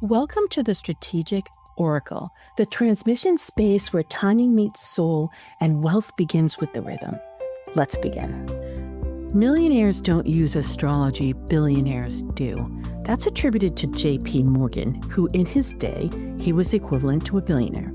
Welcome to the Strategic Oracle, the transmission space where timing meets soul and wealth begins with the rhythm. Let's begin. Millionaires don't use astrology, billionaires do. That's attributed to J.P. Morgan, who in his day, he was equivalent to a billionaire.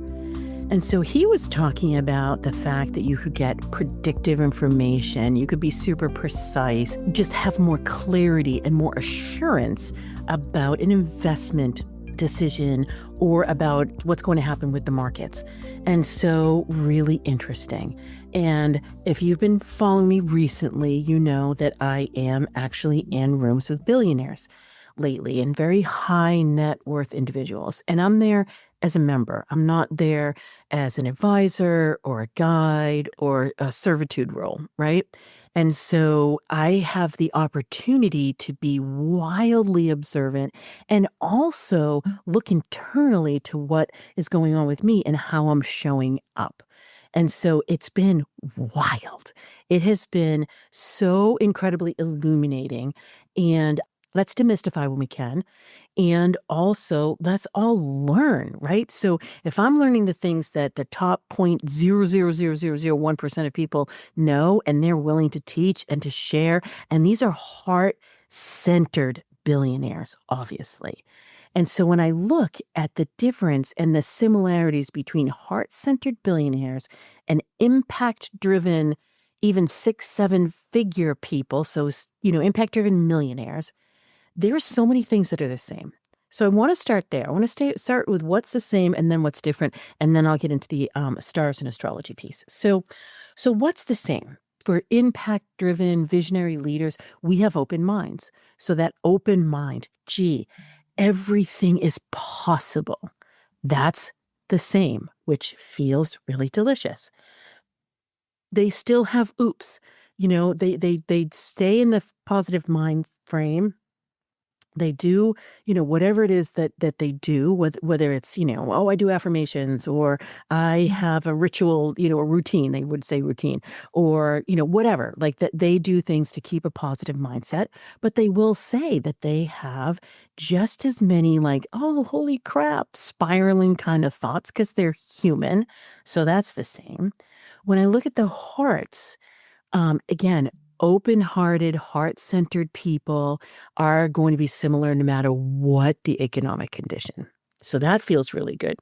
And so he was talking about the fact that you could get predictive information, you could be super precise, just have more clarity and more assurance about an investment decision or about what's going to happen with the markets. And so really interesting. And if you've been following me recently, you know that I am actually in rooms with billionaires lately and very high net worth individuals. And I'm there as a member. I'm not there as an advisor or a guide or a servitude role, right? And so I have the opportunity to be wildly observant and also look internally to what is going on with me and how I'm showing up. And so it's been wild. It has been so incredibly illuminating. And let's demystify when we can. And also, let's all learn, right? So if I'm learning the things that the top 0.0000001% of people know and they're willing to teach and to share, and these are heart-centered billionaires, obviously. And so when I look at the difference and the similarities between heart-centered billionaires and impact-driven, even 6, 7 figure people, so, impact-driven millionaires, there are so many things that are the same. So I want to start there. I want to start with what's the same and then what's different, and then I'll get into the stars and astrology piece. So what's the same? For impact-driven visionary leaders, we have open minds. So that open mind, everything is possible. That's the same, which feels really delicious. They still have oops. They stay in the positive mind frame. They do, whatever it is that they do, whether it's, I do affirmations or I have a ritual, a routine, they would say routine, or, whatever, like that they do things to keep a positive mindset, but they will say that they have just as many like, oh, holy crap, spiraling kind of thoughts because they're human. So that's the same. When I look at the hearts, again, open-hearted, heart-centered people are going to be similar no matter what the economic condition. So that feels really good.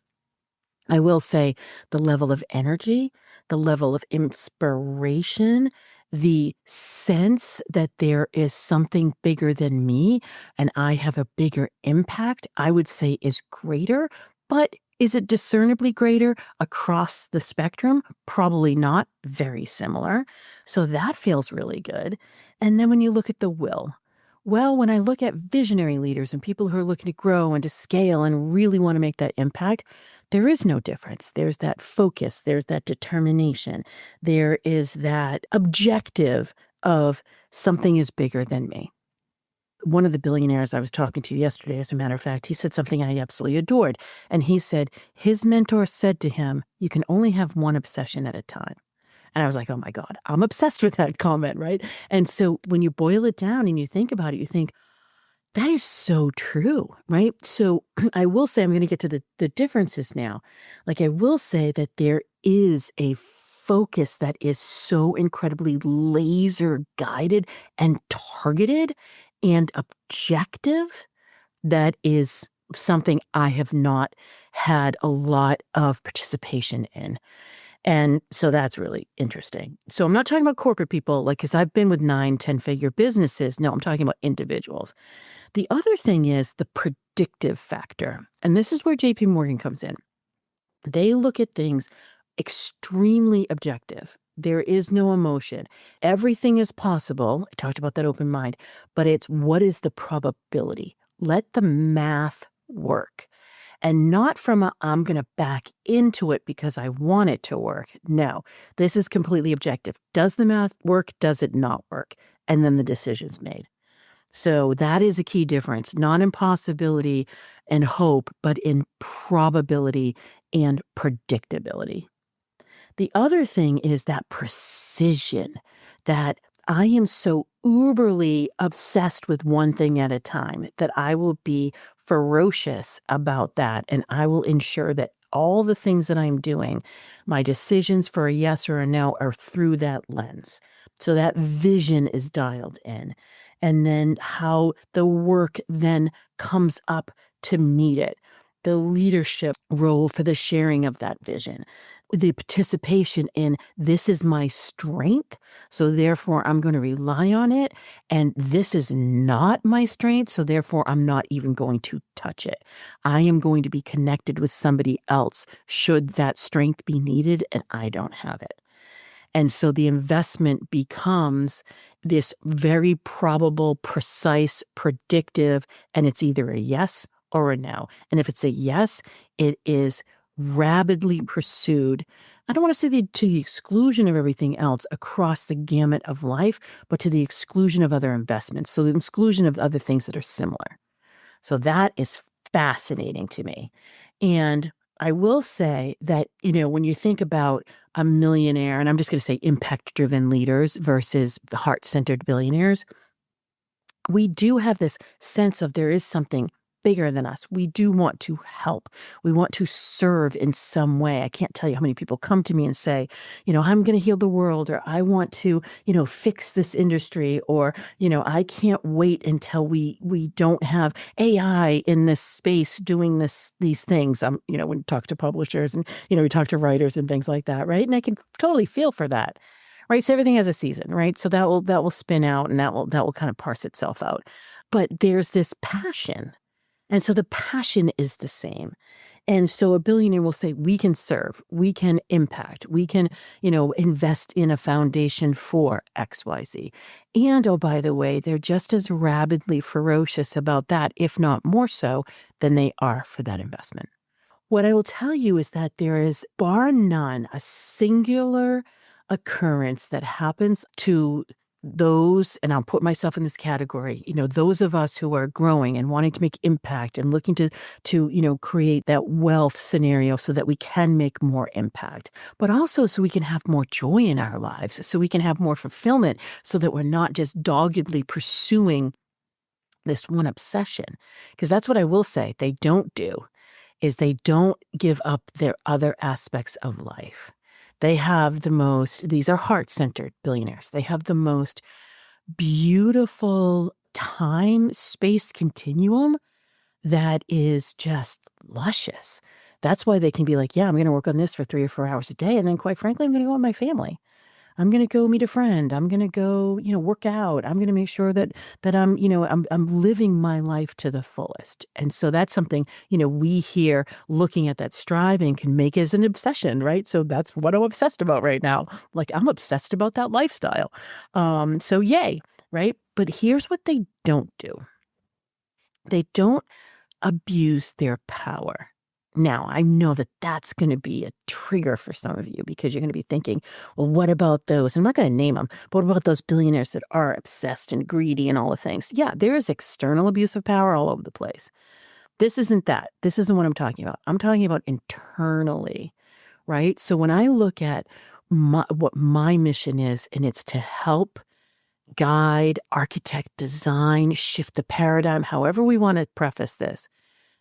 I will say the level of energy, the level of inspiration, the sense that there is something bigger than me and I have a bigger impact, I would say is greater, but is it discernibly greater across the spectrum? Probably not. Very similar. So that feels really good. And then when you look at the will, well, when I look at visionary leaders and people who are looking to grow and to scale and really want to make that impact, there is no difference. There's that focus. There's that determination. There is that objective of something is bigger than me. One of the billionaires I was talking to yesterday, as a matter of fact, he said something I absolutely adored. And he said his mentor said to him, you can only have one obsession at a time. And I was like, oh my God, I'm obsessed with that comment, right? And so when you boil it down and you think about it, you think, that is so true, right? So I will say, I'm going to get to the differences now. Like I will say that there is a focus that is so incredibly laser guided and targeted and objective that is something I have not had a lot of participation in. And so that's really interesting. So I'm not talking about corporate people, like, because I've been with 9, 10-figure businesses. No, I'm talking about individuals. The other thing is the predictive factor. And this is where JP Morgan comes in. They look at things extremely objective. There is no emotion. Everything is possible. I talked about that open mind, but it's what is the probability? Let the math work. And not from a, I'm going to back into it because I want it to work. No, this is completely objective. Does the math work? Does it not work? And then the decision's made. So that is a key difference, not in possibility and hope, but in probability and predictability. The other thing is that precision, that I am so uberly obsessed with one thing at a time that I will be ferocious about that. And I will ensure that all the things that I'm doing, my decisions for a yes or a no are through that lens. So that vision is dialed in. And then how the work then comes up to meet it. The leadership role for the sharing of that vision, the participation in this is my strength. So therefore, I'm going to rely on it. And this is not my strength. So therefore, I'm not even going to touch it. I am going to be connected with somebody else should that strength be needed and I don't have it. And so the investment becomes this very probable, precise, predictive, and it's either a yes or a no. And if it's a yes, it is rapidly pursued. I don't want to say to the exclusion of everything else across the gamut of life, but to the exclusion of other investments. So the exclusion of other things that are similar. So that is fascinating to me. And I will say that, when you think about a millionaire, and I'm just going to say impact-driven leaders versus the heart-centered billionaires, we do have this sense of there is something bigger than us. We do want to help. We want to serve in some way. I can't tell you how many people come to me and say, I'm going to heal the world, or I want to, fix this industry, or, I can't wait until we don't have AI in this space doing these things. When you talk to publishers and, we talk to writers and things like that, right? And I can totally feel for that. Right. So everything has a season, right? So that will spin out and that will kind of parse itself out. But there's this passion. And so the passion is the same. And so a billionaire will say, we can serve, we can impact, we can, invest in a foundation for XYZ. And oh, by the way, they're just as rabidly ferocious about that, if not more so, than they are for that investment. What I will tell you is that there is, bar none, a singular occurrence that happens to those, and I'll put myself in this category, those of us who are growing and wanting to make impact and looking to create that wealth scenario so that we can make more impact, but also so we can have more joy in our lives, so we can have more fulfillment, so that we're not just doggedly pursuing this one obsession. Because that's what I will say they don't do, is they don't give up their other aspects of life. They have these are heart-centered billionaires. They have the most beautiful time, space continuum that is just luscious. That's why they can be like, yeah, I'm going to work on this for 3 or 4 hours a day. And then quite frankly, I'm going to go with my family. I'm gonna go meet a friend. I'm gonna go, work out. I'm gonna make sure that I'm living my life to the fullest. And so that's something, we here looking at that striving can make as an obsession, right? So that's what I'm obsessed about right now. Like I'm obsessed about that lifestyle. So yay, right? But here's what they don't do. They don't abuse their power. Now, I know that that's going to be a trigger for some of you because you're going to be thinking, well, what about those? I'm not going to name them, but what about those billionaires that are obsessed and greedy and all the things? Yeah, there is external abuse of power all over the place. This isn't that. This isn't what I'm talking about. I'm talking about internally, right? So when I look at what my mission is, and it's to help guide, architect, design, shift the paradigm, however we want to preface this,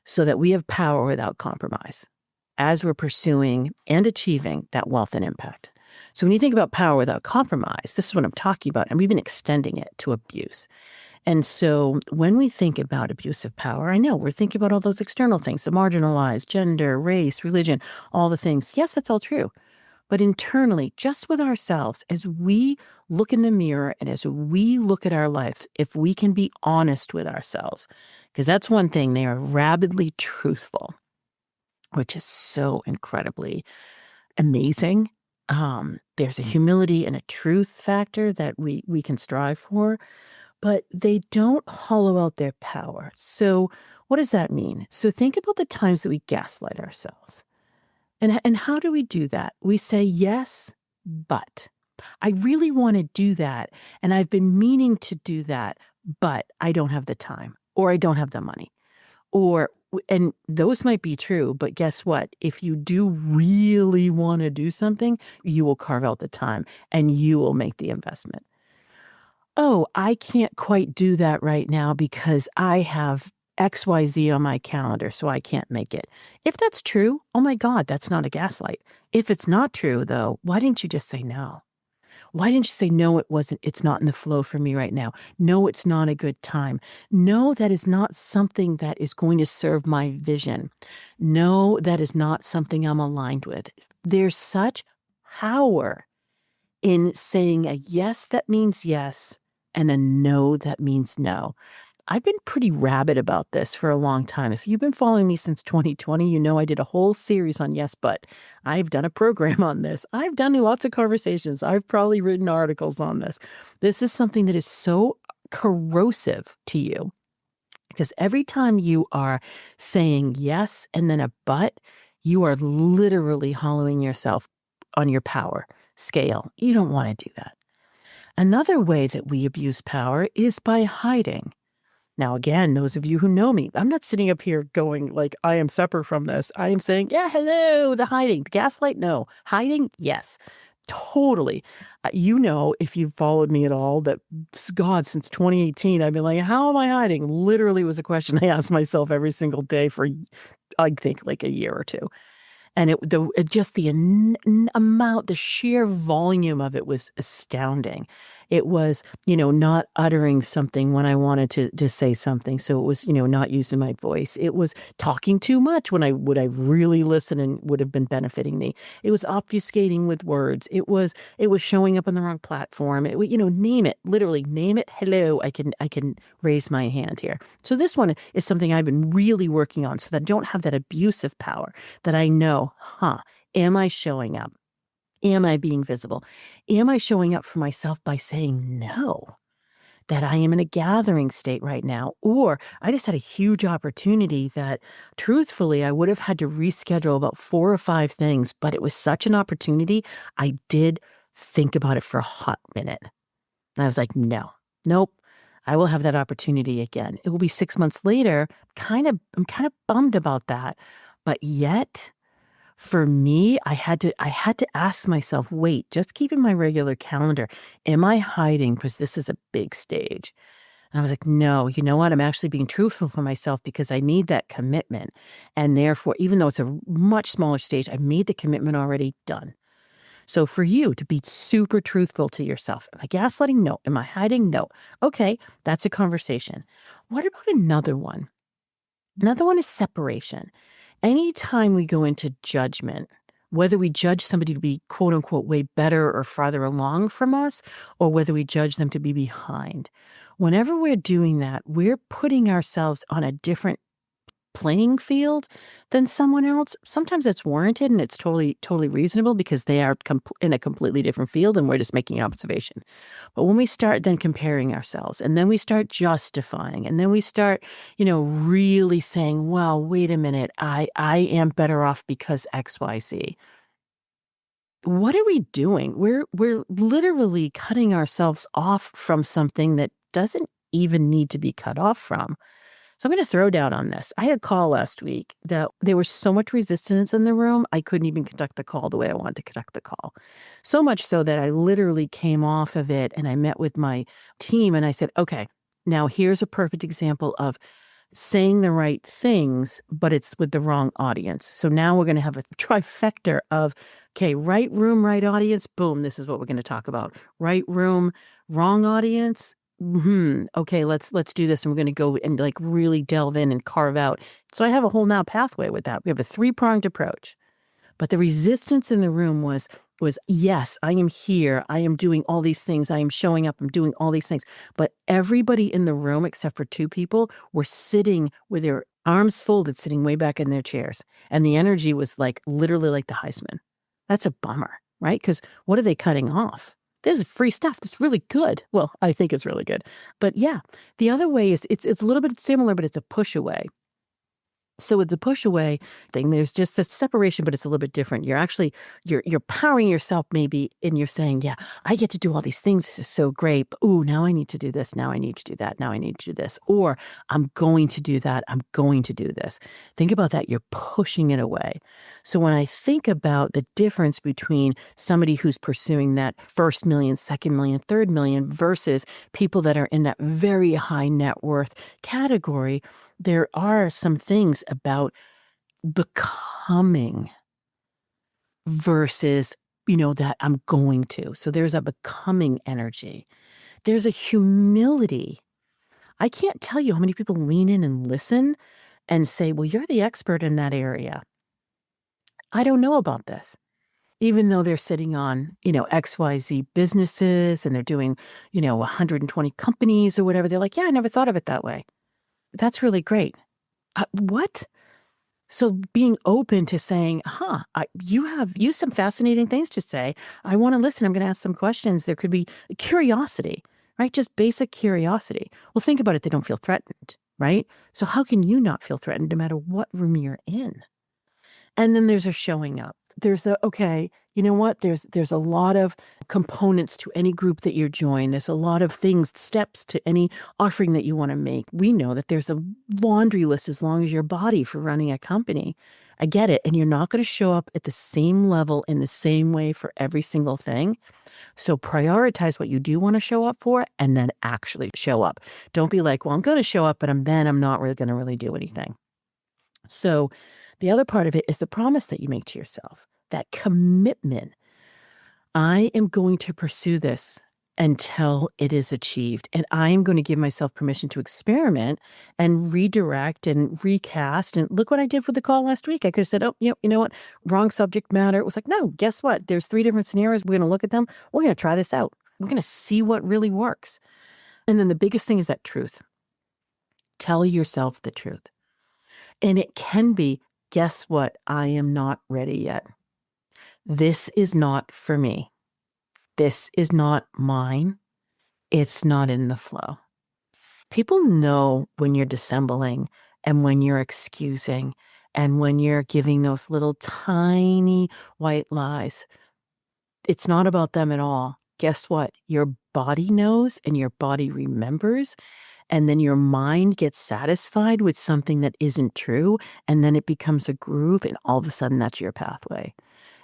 so that we have power without compromise as we're pursuing and achieving that wealth and impact. So when you think about power without compromise, this is what I'm talking about, and we've been extending it to abuse. And so when we think about abuse of power, I know we're thinking about all those external things, the marginalized, gender, race, religion, all the things. Yes, that's all true. But internally, just with ourselves, as we look in the mirror and as we look at our lives, if we can be honest with ourselves, because that's one thing, they are rabidly truthful, which is so incredibly amazing. There's a humility and a truth factor that we can strive for, but they don't hollow out their power. So what does that mean? So think about the times that we gaslight ourselves. And how do we do that? We say, yes, but I really want to do that. And I've been meaning to do that, but I don't have the time or I don't have the money. And those might be true, but guess what? If you do really want to do something, you will carve out the time and you will make the investment. Oh, I can't quite do that right now because I have XYZ on my calendar, so I can't make it. If that's true, oh my God, that's not a gaslight. If it's not true, though, why didn't you just say no? Why didn't you say, no, it wasn't, it's not in the flow for me right now. No, it's not a good time. No, that is not something that is going to serve my vision. No, that is not something I'm aligned with. There's such power in saying a yes that means yes and a no that means no. I've been pretty rabid about this for a long time. If you've been following me since 2020, you know I did a whole series on yes, but I've done a program on this. I've done lots of conversations. I've probably written articles on this. This is something that is so corrosive to you because every time you are saying yes and then a but, you are literally hollowing yourself on your power scale. You don't want to do that. Another way that we abuse power is by hiding. Now, again, those of you who know me, I'm not sitting up here going like, I am separate from this. I am saying, yeah, hello, the hiding. The gaslight, no. Hiding, yes. Totally. You know, if you've followed me at all, that God, since 2018, I've been like, how am I hiding? Literally was a question I asked myself every single day for, I think, like a year or two. And just the amount, the sheer volume of it was astounding. It was, not uttering something when I wanted to say something. So it was, not using my voice. It was talking too much when I really listen and would have been benefiting me. It was obfuscating with words. It was showing up on the wrong platform. Name it, literally name it. Hello, I can raise my hand here. So this one is something I've been really working on so that I don't have that abusive power, that I know, am I showing up? Am I being visible? Am I showing up for myself by saying no? That I am in a gathering state right now, or I just had a huge opportunity that truthfully I would have had to reschedule about 4 or 5 things, but it was such an opportunity. I did think about it for a hot minute. And I was like, no, nope. I will have that opportunity again. It will be 6 months later. I'm kind of bummed about that. But yet, for me, I had to ask myself, wait, just keep in my regular calendar. Am I hiding? Because this is a big stage. And I was like, no, you know what? I'm actually being truthful for myself because I need that commitment. And therefore, even though it's a much smaller stage, I made the commitment already, done. So for you to be super truthful to yourself, am I gaslighting? No. Am I hiding? No. Okay, that's a conversation. What about another one? Another one is separation. Anytime we go into judgment, whether we judge somebody to be quote unquote way better or farther along from us, or whether we judge them to be behind, whenever we're doing that, we're putting ourselves on a different playing field than someone else. Sometimes that's warranted and it's totally reasonable because they are in a completely different field and we're just making an observation. But when we start then comparing ourselves and then we start justifying and then we start, really saying, well, wait a minute, I am better off because XYZ. What are we doing? We're literally cutting ourselves off from something that doesn't even need to be cut off from. So I'm going to throw down on this. I had a call last week that there was so much resistance in the room, I couldn't even conduct the call the way I wanted to conduct the call. So much so that I literally came off of it and I met with my team and I said, okay, now here's a perfect example of saying the right things, but it's with the wrong audience. So now we're going to have a trifecta of, okay, right room, right audience, boom, this is what we're going to talk about. Right room, wrong audience. Okay, let's do this, and we're going to go and like really delve in and carve out. So I have a whole now pathway with that. We have a 3-pronged approach. But the resistance in the room was yes, I am here. I am doing all these things. I am showing up. I'm doing all these things. But everybody in the room, except for 2 people, were sitting with their arms folded, sitting way back in their chairs. And the energy was like literally like the Heisman. That's a bummer, right? Because what are they cutting off? There's free stuff that's really good. Well, I think it's really good. But yeah, the other way is it's a little bit similar, but it's a push away. So with the push away thing, there's just this separation, but it's a little bit different. You're powering yourself maybe, and you're saying, yeah, I get to do all these things. This is so great. But, ooh, now I need to do this. Now I need to do that. Now I need to do this. Or I'm going to do that. I'm going to do this. Think about that. You're pushing it away. So when I think about the difference between somebody who's pursuing that first million, second million, third million versus people that are in that very high net worth category, there are some things about becoming versus, that I'm going to. So there's a becoming energy. There's a humility. I can't tell you how many people lean in and listen and say, well, you're the expert in that area. I don't know about this. Even though they're sitting on, XYZ businesses and they're doing, 120 companies or whatever, they're like, yeah, I never thought of it that way. That's really great. What? So being open to saying, you have some fascinating things to say. I want to listen. I'm going to ask some questions. There could be curiosity, right? Just basic curiosity. Well, think about it. They don't feel threatened, right? So how can you not feel threatened no matter what room you're in? And then there's a showing up. There's okay, you know what? There's a lot of components to any group that you join. There's a lot of things, steps to any offering that you want to make. We know that there's a laundry list as long as your body for running a company. I get it. And you're not going to show up at the same level in the same way for every single thing. So prioritize what you do want to show up for and then actually show up. Don't be like, well, I'm going to show up, but I'm not really going to really do anything. So the other part of it is the promise that you make to yourself, that commitment. I am going to pursue this until it is achieved. And I am going to give myself permission to experiment and redirect and recast. And look what I did for the call last week. I could have said, oh, you know what? Wrong subject matter. It was like, no, guess what? There's 3 different scenarios. We're going to look at them. We're going to try this out. We're going to see what really works. And then the biggest thing is that truth. Tell yourself the truth. And it can be, guess what? I am not ready yet. This is not for me. This is not mine. It's not in the flow. People know when you're dissembling and when you're excusing and when you're giving those little tiny white lies. It's not about them at all. Guess what? Your body knows and your body remembers. And then your mind gets satisfied with something that isn't true. And then it becomes a groove. And all of a sudden, that's your pathway.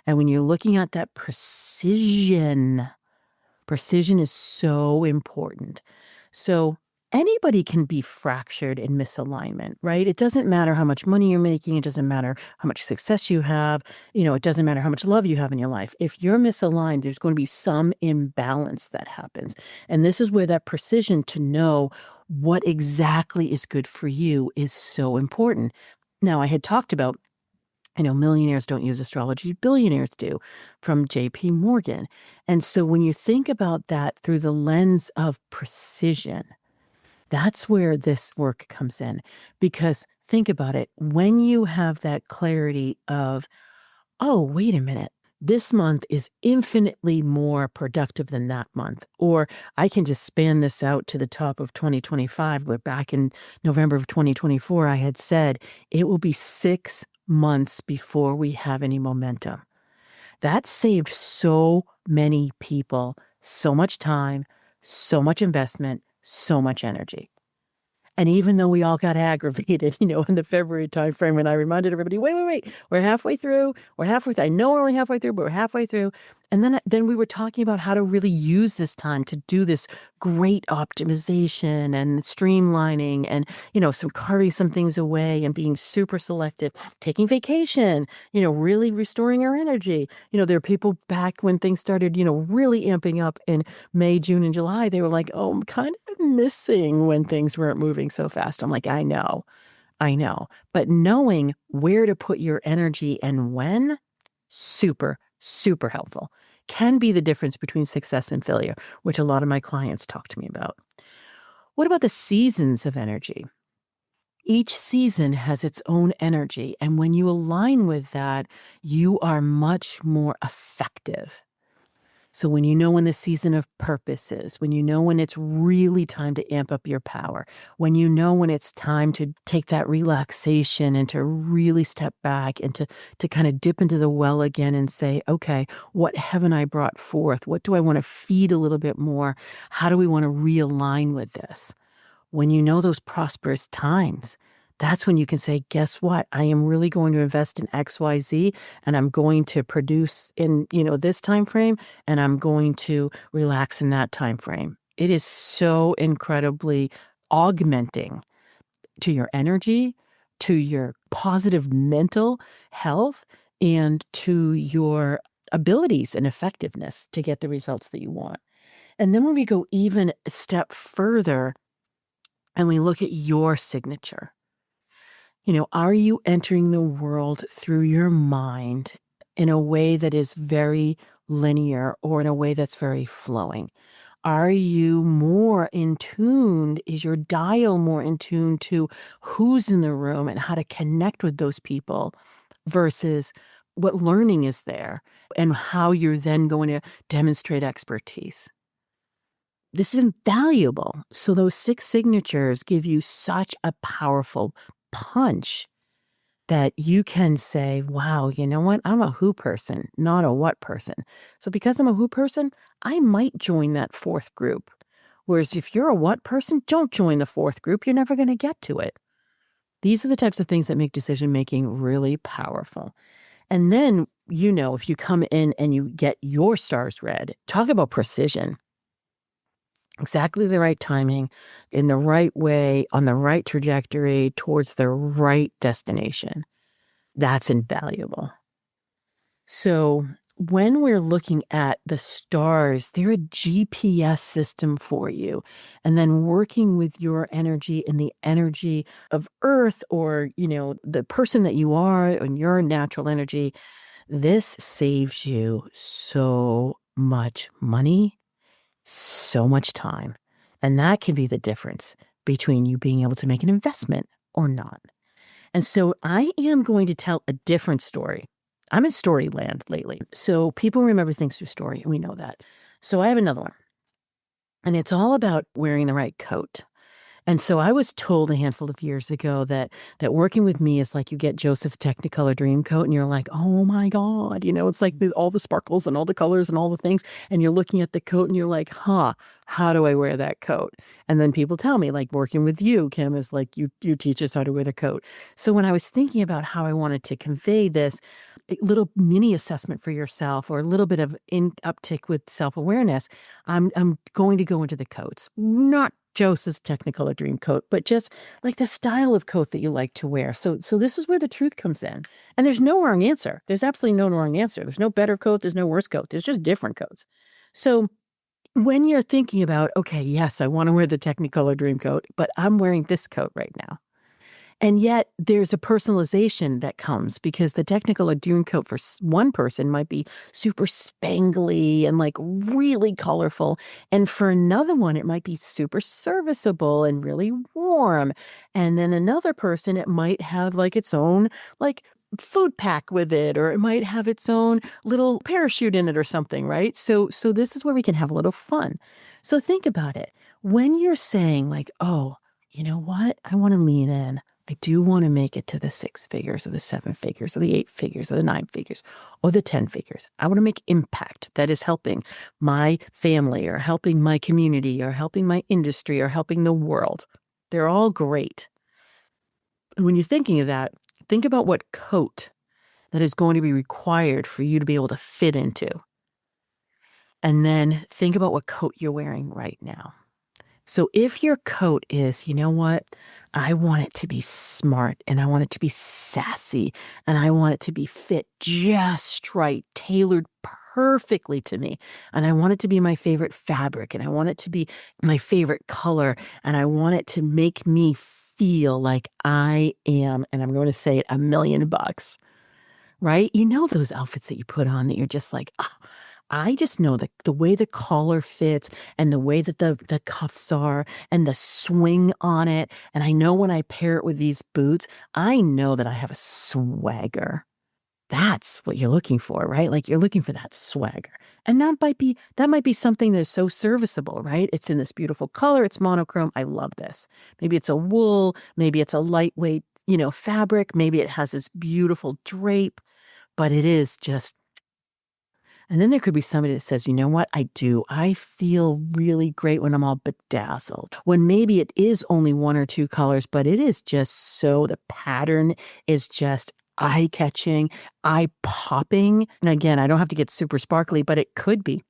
And when you're looking at that precision is so important. So anybody can be fractured in misalignment, right? It doesn't matter how much money you're making. It doesn't matter how much success you have. It doesn't matter how much love you have in your life. If you're misaligned, there's going to be some imbalance that happens. And this is where that precision to know what exactly is good for you is so important. Now, I had talked about millionaires don't use astrology, billionaires do, from J.P. Morgan. And so when you think about that through the lens of precision, that's where this work comes in. Because think about it, when you have that clarity of, oh, wait a minute, this month is infinitely more productive than that month. Or I can just span this out to the top of 2025, where back in November of 2024, I had said it will be 6 months before we have any momentum. That saved so many people so much time, so much investment, so much energy. And even though we all got aggravated, in the February timeframe, when I reminded everybody, wait, we're halfway through. I know we're only halfway through, but we're halfway through. And then we were talking about how to really use this time to do this great optimization and streamlining and, some carving some things away and being super selective, taking vacation, really restoring our energy. There are people back when things started, really amping up in May, June, and July. They were like, oh, I'm kind of missing when things weren't moving so fast. I'm like, I know. But knowing where to put your energy and when, super, super helpful. Can be the difference between success and failure, which a lot of my clients talk to me about. What about the seasons of energy? Each season has its own energy. And when you align with that, you are much more effective. So when you know when the season of purpose is, when you know when it's really time to amp up your power, when you know when it's time to take that relaxation and to really step back and to kind of dip into the well again and say, okay, what haven't I brought forth? What do I want to feed a little bit more? How do we want to realign with this? When you know those prosperous times, that's when you can say, guess what? I am really going to invest in XYZ and I'm going to produce in, this time frame and I'm going to relax in that time frame. It is so incredibly augmenting to your energy, to your positive mental health, and to your abilities and effectiveness to get the results that you want. And then when we go even a step further and we look at your signature, are you entering the world through your mind in a way that is very linear or in a way that's very flowing? Are you more in tune? Is your dial more in tune to who's in the room and how to connect with those people versus what learning is there and how you're then going to demonstrate expertise? This is invaluable. So those 6 signatures give you such a powerful punch that you can say, wow, you know what? I'm a who person, not a what person. So because I'm a who person, I might join that 4th group. Whereas if you're a what person, don't join the 4th group. You're never going to get to it. These are the types of things that make decision making really powerful. And then, if you come in and you get your stars read, talk about precision. Exactly the right timing, in the right way, on the right trajectory towards the right destination. That's invaluable. So when we're looking at the stars, they're a GPS system for you. And then working with your energy and the energy of Earth or, the person that you are and your natural energy, this saves you so much money, so much time. And that can be the difference between you being able to make an investment or not. And so I am going to tell a different story. I'm in story land lately. So people remember things through story, and we know that. So I have another one. And it's all about wearing the right coat. And so I was told a handful of years ago that working with me is like you get Joseph's Technicolor dream coat and you're like, oh my God, it's like all the sparkles and all the colors and all the things. And you're looking at the coat and you're like, how do I wear that coat? And then people tell me, like working with you, Kim, is like you teach us how to wear the coat. So when I was thinking about how I wanted to convey this little mini assessment for yourself or a little bit of uptick with self-awareness, I'm going to go into the coats, not Joseph's Technicolor dream coat, but just like the style of coat that you like to wear. So this is where the truth comes in. And there's no wrong answer. There's absolutely no wrong answer. There's no better coat. There's no worse coat. There's just different coats. So when you're thinking about, okay, yes, I want to wear the Technicolor dream coat, but I'm wearing this coat right now. And yet there's a personalization that comes because the Technicolor dream coat for one person might be super spangly and like really colorful. And for another one, it might be super serviceable and really warm. And then another person, it might have like its own like food pack with it, or it might have its own little parachute in it or something, right? So this is where we can have a little fun. So think about it. When you're saying like, oh, you know what? I want to lean in. I do want to make it to the 6 figures or the 7 figures or the 8 figures or the 9 figures or the 10 figures. I want to make impact that is helping my family or helping my community or helping my industry or helping the world. They're all great. And when you're thinking of that, think about what coat that is going to be required for you to be able to fit into. And then think about what coat you're wearing right now. So if your coat is, you know what, I want it to be smart and I want it to be sassy and I want it to be fit just right, tailored perfectly to me. And I want it to be my favorite fabric and I want it to be my favorite color and I want it to make me feel like I am, and I'm going to say it, $1,000,000, right? Those outfits that you put on that you're just like, oh, I just know the way the collar fits and the way that the cuffs are and the swing on it. And I know when I pair it with these boots, I know that I have a swagger. That's what you're looking for, right? Like you're looking for that swagger. And that might be something that's so serviceable, right? It's in this beautiful color. It's monochrome. I love this. Maybe it's a wool. Maybe it's a lightweight, fabric. Maybe it has this beautiful drape, but it is just. And then there could be somebody that says, you know what, I do. I feel really great when I'm all bedazzled. When maybe it is only 1 or 2 colors, but it is just so the pattern is just eye-catching, eye-popping. And again, I don't have to get super sparkly, but it could be.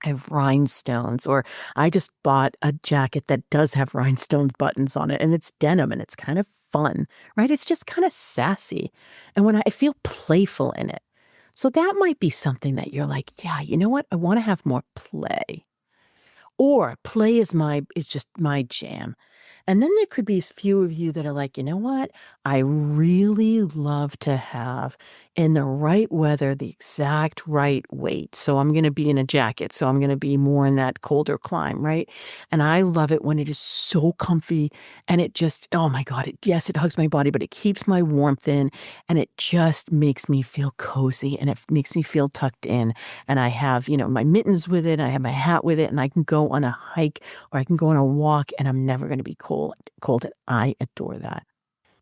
I have rhinestones, or I just bought a jacket that does have rhinestone buttons on it, and it's denim, and it's kind of fun, right? It's just kind of sassy. And when I feel playful in it. So that might be something that you're like, yeah, you know what? I want to have more play. Or play is just my jam. And then there could be a few of you that are like, you know what? I really love to have in the right weather the exact right weight. So I'm going to be in a jacket. So I'm going to be more in that colder climb, right? And I love it when it is so comfy and it just, oh my God, yes, it hugs my body, but it keeps my warmth in and it just makes me feel cozy and it makes me feel tucked in. And I have, my mittens with it, and I have my hat with it, and I can go on a hike or I can go on a walk and I'm never going to be cold. And I adore that.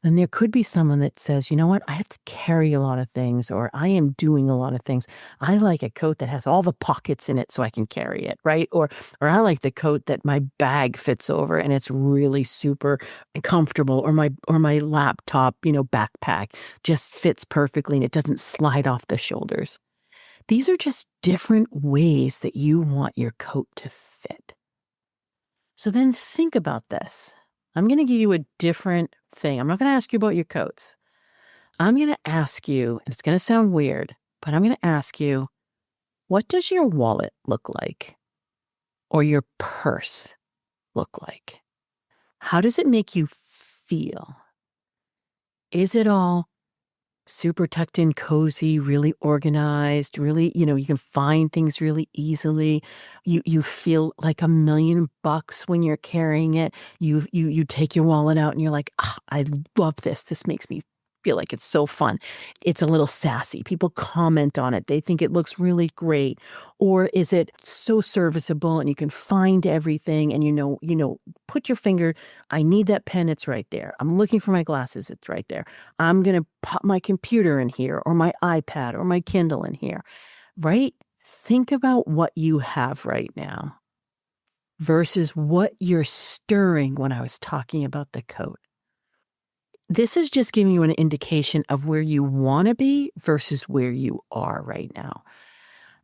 Then there could be someone that says, you know what, I have to carry a lot of things or I am doing a lot of things. I like a coat that has all the pockets in it so I can carry it, right? Or I like the coat that my bag fits over and it's really super comfortable, or my laptop, backpack just fits perfectly and it doesn't slide off the shoulders. These are just different ways that you want your coat to fit. So then think about this. I'm going to give you a different thing. I'm not going to ask you about your coats. I'm going to ask you, and it's going to sound weird, but I'm going to ask you, what does your wallet look like? Or your purse look like? How does it make you feel? Is it all super tucked in, cozy, really organized, really, you can find things really easily. You feel like $1,000,000 when you're carrying it. You take your wallet out and you're like, "Ah, I love this. This makes me feel like it's so fun." It's a little sassy. People comment on it. They think it looks really great. Or is it so serviceable and you can find everything and put your finger, I need that pen, it's right there. I'm looking for my glasses, it's right there. I'm going to pop my computer in here or my iPad or my Kindle in here, right? Think about what you have right now versus what you're stirring when I was talking about the coat. This is just giving you an indication of where you want to be versus where you are right now.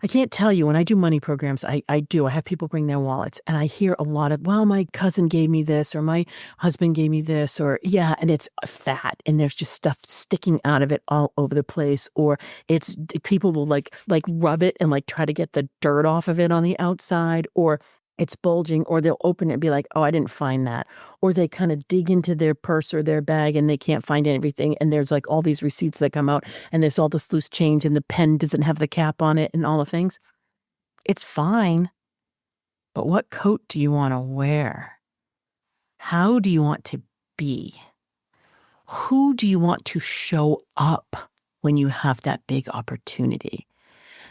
I can't tell you, when I do money programs, I have people bring their wallets and I hear a lot of, well, my cousin gave me this or my husband gave me this, or yeah, and it's fat and there's just stuff sticking out of it all over the place, or it's people will like rub it and like try to get the dirt off of it on the outside, or it's bulging, or they'll open it and be like, oh, I didn't find that. Or they kind of dig into their purse or their bag and they can't find everything. And there's like all these receipts that come out and there's all this loose change and the pen doesn't have the cap on it and all the things. It's fine. But what coat do you want to wear? How do you want to be? Who do you want to show up when you have that big opportunity?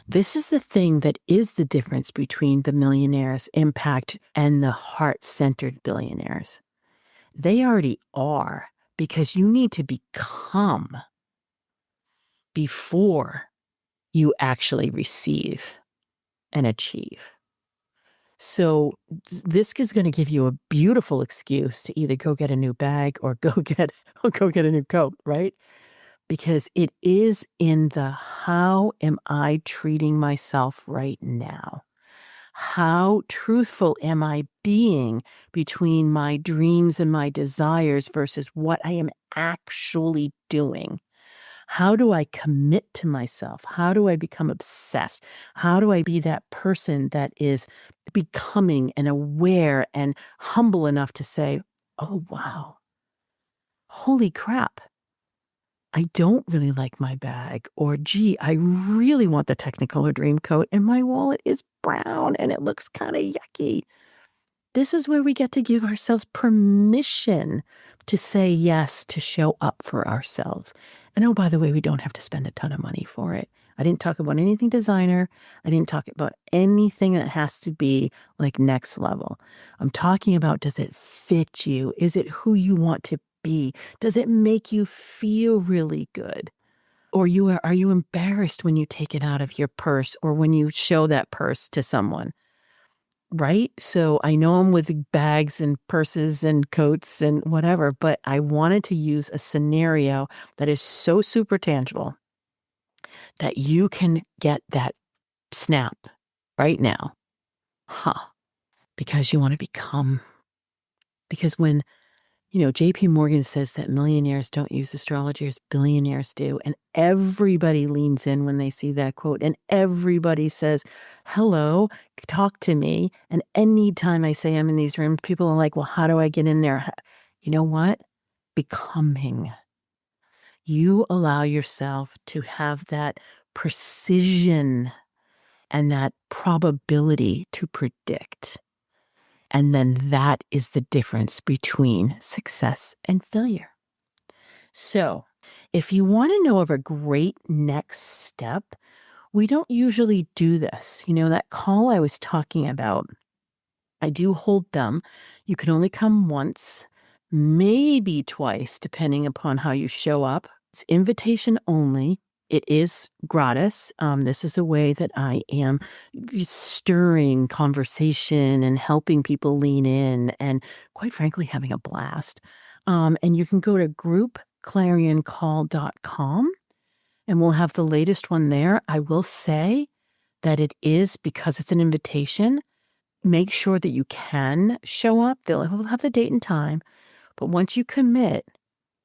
This is the thing that is the difference between the millionaires, impact, and the heart-centered billionaires. They already are, because you need to become before you actually receive and achieve. So this is going to give you a beautiful excuse to either go get a new bag or go get a new coat, right? Because it is in the, how am I treating myself right now? How truthful am I being between my dreams and my desires versus what I am actually doing? How do I commit to myself? How do I become obsessed? How do I be that person that is becoming and aware and humble enough to say, oh, wow, holy crap, I don't really like my bag, or gee, I really want the Technicolor dream coat and my wallet is brown and it looks kind of yucky. This is where we get to give ourselves permission to say yes, to show up for ourselves. And oh, by the way, we don't have to spend a ton of money for it. I didn't talk about anything designer. I didn't talk about anything that has to be like next level. I'm talking about, does it fit you? Is it who you want to be? Does it make you feel really good? Or are you embarrassed when you take it out of your purse or when you show that purse to someone? Right? So I know I'm with bags and purses and coats and whatever, but I wanted to use a scenario that is so super tangible that you can get that snap right now. Because you want to become. Because when JP Morgan says that millionaires don't use astrologers, billionaires do. And everybody leans in when they see that quote. And everybody says, hello, talk to me. And anytime I say I'm in these rooms, people are like, well, how do I get in there? You know what? Becoming. You allow yourself to have that precision and that probability to predict. And then that is the difference between success and failure. So, if you want to know of a great next step, we don't usually do this. That call I was talking about, I do hold them. You can only come once, maybe twice, depending upon how you show up. It's invitation only. It is gratis. This is a way that I am stirring conversation and helping people lean in and, quite frankly, having a blast. And you can go to groupclarioncall.com and we'll have the latest one there. I will say that it is, because it's an invitation, make sure that you can show up. They'll have the date and time. But once you commit,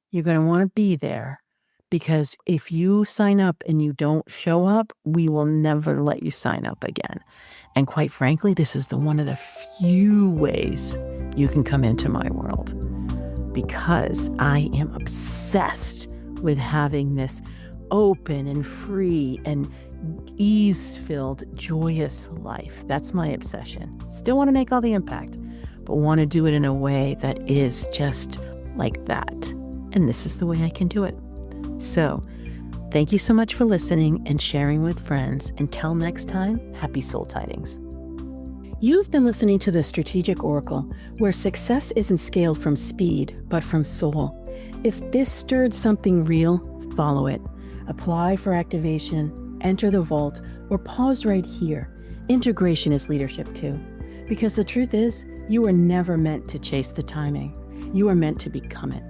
you're going to want to be there. Because if you sign up and you don't show up, we will never let you sign up again. And quite frankly, this is one of the few ways you can come into my world, because I am obsessed with having this open and free and ease-filled, joyous life. That's my obsession. Still want to make all the impact, but want to do it in a way that is just like that. And this is the way I can do it. So, thank you so much for listening and sharing with friends. Until next time, happy soul tidings. You've been listening to the Strategic Oracle, where success isn't scaled from speed, but from soul. If this stirred something real, follow it. Apply for activation, enter the vault, or pause right here. Integration is leadership too. Because the truth is, you were never meant to chase the timing. You are meant to become it.